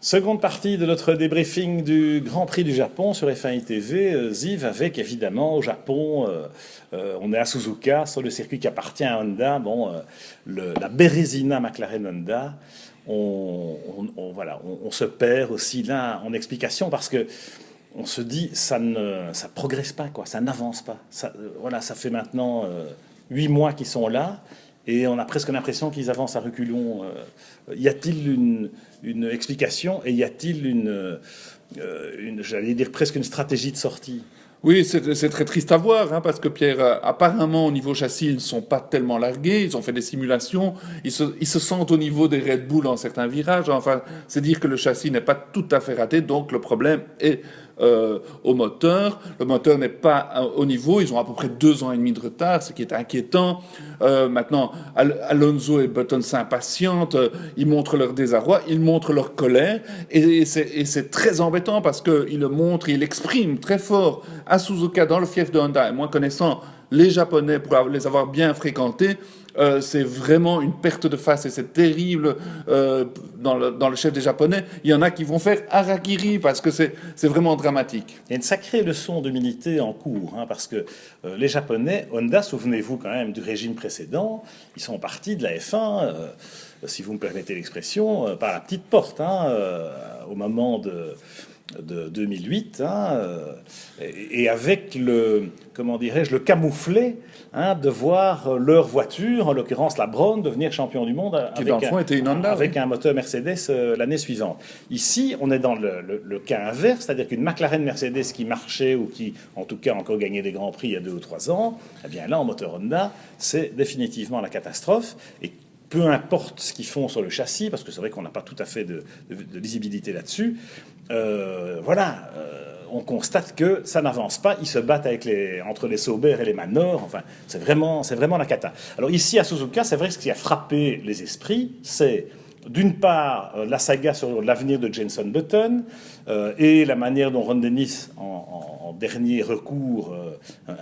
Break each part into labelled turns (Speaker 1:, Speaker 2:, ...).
Speaker 1: Seconde partie de notre débriefing du Grand Prix du Japon sur F1 TV, Ziv, avec évidemment au Japon, on est à Suzuka, sur le circuit qui appartient à Honda, la Bérésina McLaren Honda. On se perd aussi là en explication parce que on se dit ça progresse pas, quoi, ça n'avance pas. Ça fait maintenant 8 mois qu'ils sont là. Et on a presque l'impression qu'ils avancent à reculons. Y a-t-il une explication et y a-t-il j'allais dire presque une stratégie de sortie?
Speaker 2: Oui, c'est très triste à voir, hein, parce que Pierre, apparemment au niveau châssis, ils ne sont pas tellement largués, ils ont fait des simulations, ils se sentent au niveau des Red Bull en certains virages, enfin, c'est dire que le châssis n'est pas tout à fait raté, donc le problème est au moteur. Le moteur n'est pas au niveau, ils ont à peu près 2 ans et demi de retard, ce qui est inquiétant. Maintenant, Alonso et Button s'impatientent, ils montrent leur désarroi, ils montrent leur colère, et c'est très embêtant parce qu'ils le montrent, ils l'expriment très fort à Suzuka dans le fief de Honda. Et moi, connaissant les Japonais pour les avoir bien fréquentés, c'est vraiment une perte de face et c'est terrible dans le chef des Japonais. Il y en a qui vont faire harakiri parce que c'est vraiment dramatique.
Speaker 1: Il y a une sacrée leçon d'humilité en cours, hein, parce que les Japonais, Honda, souvenez-vous quand même du régime précédent, ils sont partis de la F1, si vous me permettez l'expression, par la petite porte, hein, au moment de 2008, hein, et avec le camouflet, hein, de voir leur voiture, en l'occurrence la Braun, devenir champion du monde avec un moteur Mercedes l'année suivante. Ici, on est dans le cas inverse, c'est-à-dire qu'une McLaren Mercedes qui marchait ou qui, en tout cas, encore gagnait des grands prix il y a 2 ou 3 ans, eh bien là, en moteur Honda, c'est définitivement la catastrophe. Et peu importe ce qu'ils font sur le châssis, parce que c'est vrai qu'on n'a pas tout à fait de lisibilité là-dessus, on constate que ça n'avance pas. Ils se battent entre les Sauber et les Manor. Enfin, c'est vraiment la cata. Alors ici, à Suzuka, c'est vrai que ce qui a frappé les esprits, c'est d'une part la saga sur l'avenir de Jenson Button et la manière dont Ron Dennis, en dernier recours,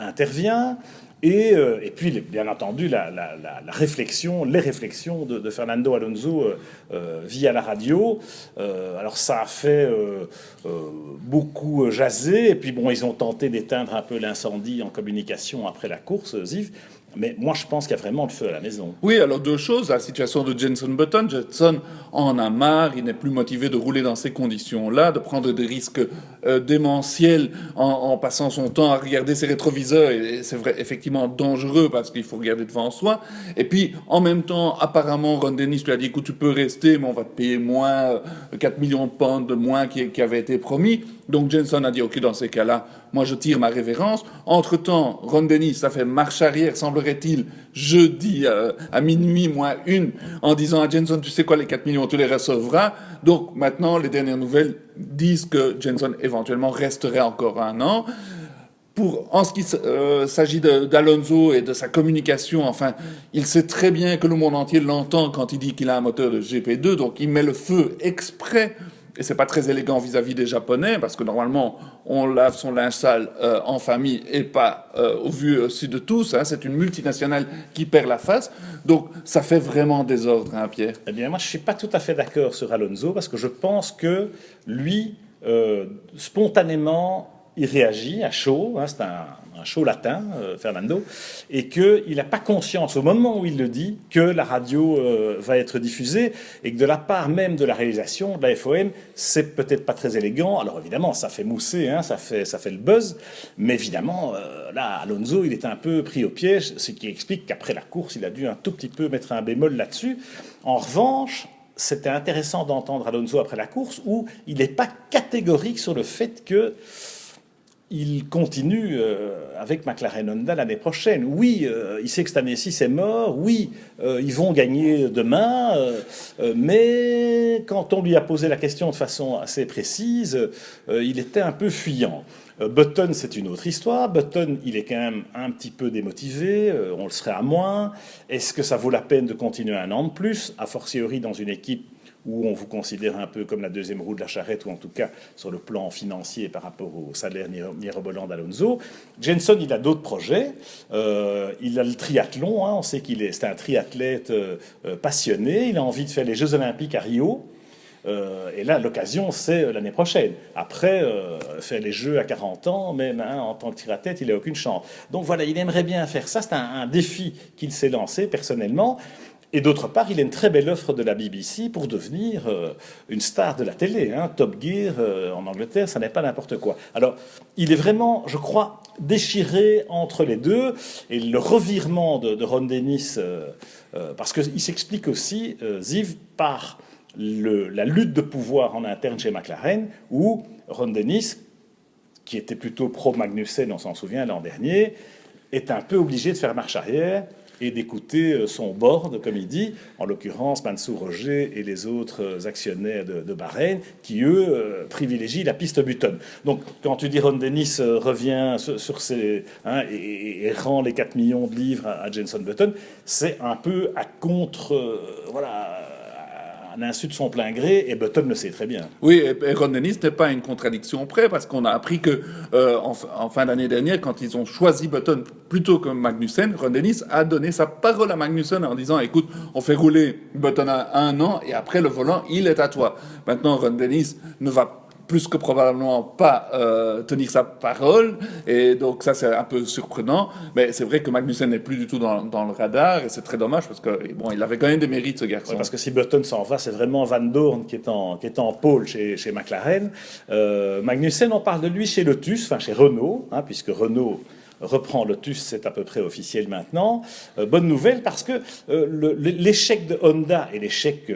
Speaker 1: intervient. Et puis, bien entendu, les réflexions de Fernando Alonso via la radio. Alors, ça a fait beaucoup jaser. Et puis, bon, ils ont tenté d'éteindre un peu l'incendie en communication après la course, Ziv. Mais moi, je pense qu'il y a vraiment le feu à la maison.
Speaker 2: Oui, alors 2 choses. La situation de Jenson Button. Jenson en a marre. Il n'est plus motivé de rouler dans ces conditions-là, de prendre des risques démentiels en passant son temps à regarder ses rétroviseurs. Et c'est vrai, effectivement dangereux parce qu'il faut regarder devant soi. Et puis, en même temps, apparemment, Ron Dennis lui a dit, écoute, tu peux rester, mais on va te payer moins, 4 millions de pounds de moins qui avait été promis. Donc Jenson a dit, ok, dans ces cas-là, moi je tire ma révérence. Entre-temps, Ron Dennis, ça fait marche arrière, semblerait-il, jeudi à minuit moins 1, en disant à Jenson, tu sais quoi, les 4 millions, tu les recevras. Donc maintenant, les dernières nouvelles disent que Jenson éventuellement resterait encore 1 an. En ce qui s'agit d'Alonso et de sa communication, enfin, il sait très bien que le monde entier l'entend quand il dit qu'il a un moteur de GP2, donc il met le feu exprès. Et c'est pas très élégant vis-à-vis des Japonais, parce que normalement, on lave son linge sale en famille et pas au vu aussi de tous. Hein. C'est une multinationale qui perd la face. Donc, ça fait vraiment désordre, hein, Pierre.
Speaker 1: Eh bien, moi, je suis pas tout à fait d'accord sur Alonso, parce que je pense que lui, spontanément, il réagit à chaud, hein, c'est un chaud latin, Fernando, et qu'il n'a pas conscience, au moment où il le dit, que la radio va être diffusée, et que de la part même de la réalisation, de la FOM, c'est peut-être pas très élégant. Alors évidemment, ça fait mousser, hein, ça fait le buzz, mais évidemment, là, Alonso, il était un peu pris au piège, ce qui explique qu'après la course, il a dû un tout petit peu mettre un bémol là-dessus. En revanche, c'était intéressant d'entendre Alonso après la course, où il n'est pas catégorique sur le fait que il continue avec McLaren Honda l'année prochaine. Oui, il sait que cette année-ci c'est mort. Oui, ils vont gagner demain. Mais quand on lui a posé la question de façon assez précise, il était un peu fuyant. Button, c'est une autre histoire. Button, il est quand même un petit peu démotivé. On le serait à moins. Est-ce que ça vaut la peine de continuer 1 an de plus, a fortiori dans une équipe où on vous considère un peu comme la deuxième roue de la charrette, ou en tout cas sur le plan financier par rapport au salaire mirobolant d'Alonso. Jenson, il a d'autres projets. Il a le triathlon, hein. On sait c'est un triathlète passionné. Il a envie de faire les Jeux Olympiques à Rio. Et là, l'occasion, c'est l'année prochaine. Après, faire les Jeux à 40 ans, même en tant que tire-à-tête, il n'a aucune chance. Donc voilà, il aimerait bien faire ça. C'est un défi qu'il s'est lancé personnellement. Et d'autre part, il a une très belle offre de la BBC pour devenir une star de la télé. Top Gear en Angleterre, ça n'est pas n'importe quoi. Alors, il est vraiment, je crois, déchiré entre les deux. Et le revirement de Ron Dennis, parce qu'il s'explique aussi, Ziv, par la lutte de pouvoir en interne chez McLaren, où Ron Dennis, qui était plutôt pro-Magnussen, on s'en souvient, l'an dernier, est un peu obligé de faire marche arrière et d'écouter son board, comme il dit, en l'occurrence Mansour Roger et les autres actionnaires de Bahreïn, qui, eux, privilégient la piste Button. Donc, quand tu dis Ron Dennis revient sur ses... et rend les 4 millions de livres à Jenson Button, c'est un peu à contre... un insu de son plein gré, et Button le sait très bien.
Speaker 2: Oui, et Ron Dennis n'est pas une contradiction près, parce qu'on a appris que en fin d'année dernière, quand ils ont choisi Button plutôt que Magnussen, Ron Dennis a donné sa parole à Magnussen en disant, écoute, on fait rouler Button à 1 an, et après le volant, il est à toi. Maintenant, Ron Dennis ne va plus que probablement pas tenir sa parole, et donc ça c'est un peu surprenant, mais c'est vrai que Magnussen n'est plus du tout dans le radar, et c'est très dommage, parce que bon, il avait quand même des mérites, ce garçon.
Speaker 1: Ouais, parce que si Button s'en va, c'est vraiment Van Dorn qui est en pôle chez McLaren. Magnussen, on parle de lui chez Lotus, enfin chez Renault, puisque Renault reprend Lotus, c'est à peu près officiel maintenant. Bonne nouvelle, parce que l'échec de Honda et l'échec...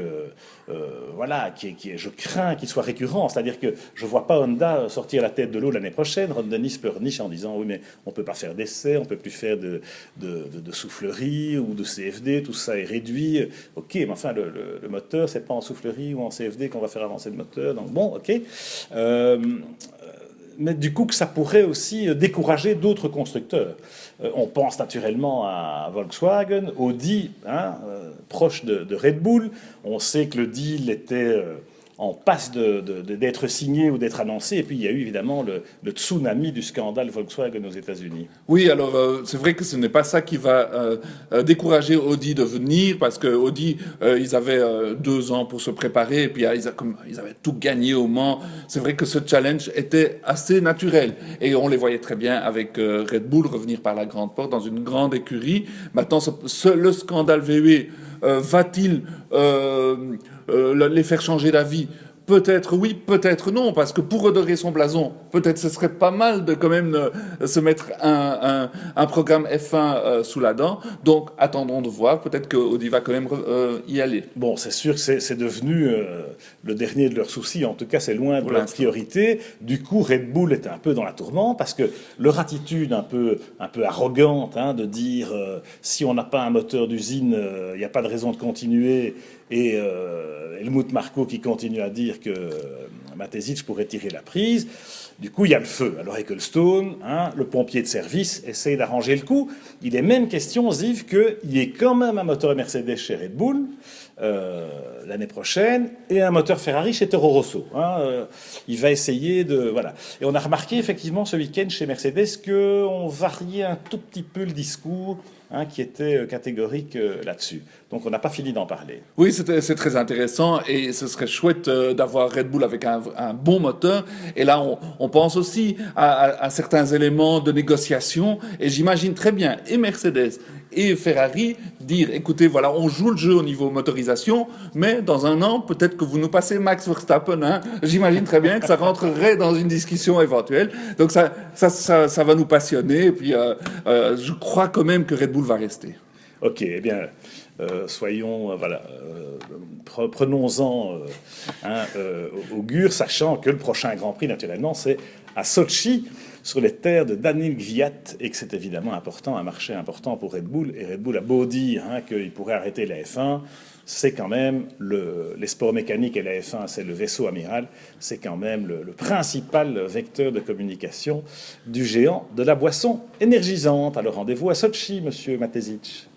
Speaker 1: je crains qu'il soit récurrent. C'est-à-dire que je ne vois pas Honda sortir la tête de l'eau l'année prochaine. Ron Dennis pleurniche en disant oui, mais on ne peut pas faire d'essai, on ne peut plus faire de soufflerie ou de CFD, tout ça est réduit. Ok, mais enfin, le moteur, c'est pas en soufflerie ou en CFD qu'on va faire avancer le moteur. Donc bon, ok. Mais du coup, que ça pourrait aussi décourager d'autres constructeurs. On pense naturellement à Volkswagen, Audi, proche de Red Bull. On sait que le deal était en passe d'être signé ou d'être annoncé. Et puis, il y a eu évidemment le tsunami du scandale Volkswagen aux États-Unis.
Speaker 2: Oui, alors c'est vrai que ce n'est pas ça qui va décourager Audi de venir, parce que Audi, ils avaient 2 ans pour se préparer, et puis ils avaient tout gagné au Mans. C'est vrai que ce challenge était assez naturel, et on les voyait très bien avec Red Bull revenir par la grande porte dans une grande écurie. Maintenant, le scandale VW va-t-il les faire changer d'avis? Peut-être oui, peut-être non, parce que pour redorer son blason, peut-être ce serait pas mal de quand même se mettre un programme F1 sous la dent. Donc attendons de voir, peut-être que Audi va quand même y aller.
Speaker 1: Bon, c'est sûr que c'est devenu le dernier de leurs soucis, en tout cas c'est loin de leur priorité. Du coup, Red Bull est un peu dans la tourmente, parce que leur attitude un peu arrogante de dire si on n'a pas un moteur d'usine, il n'y a pas de raison de continuer, et Helmut Marko qui continue à dire que Matezic pourrait tirer la prise. Du coup, il y a le feu. Alors Ecclestone, le pompier de service, essaye d'arranger le coup. Il est même question, Ziv, qu'il y ait quand même un moteur Mercedes chez Red Bull l'année prochaine et un moteur Ferrari chez Toro Rosso. Il va essayer de... Voilà. Et on a remarqué effectivement ce week-end chez Mercedes qu'on variait un tout petit peu le discours qui était catégorique là-dessus. Donc on n'a pas fini d'en parler.
Speaker 2: Oui, c'est très intéressant, et ce serait chouette d'avoir Red Bull avec un bon moteur. Et là, on pense aussi à certains éléments de négociation, et j'imagine très bien et Mercedes et Ferrari dire, écoutez, voilà, on joue le jeu au niveau motorisation, mais dans 1 an, peut-être que vous nous passez Max Verstappen. J'imagine très bien que ça rentrerait dans une discussion éventuelle. Donc ça va nous passionner, et puis je crois quand même que Red Bull va rester.
Speaker 1: Ok, eh bien, soyons, prenons-en augure, sachant que le prochain Grand Prix, naturellement, c'est à Sochi, sur les terres de Daniil Kvyat, et que c'est évidemment important, un marché important pour Red Bull. Et Red Bull a beau dire qu'il pourrait arrêter la F1, c'est quand même les sports mécaniques, et la F1, c'est le vaisseau amiral, c'est quand même le principal vecteur de communication du géant de la boisson énergisante. Alors rendez-vous à Sochi, monsieur Matezic.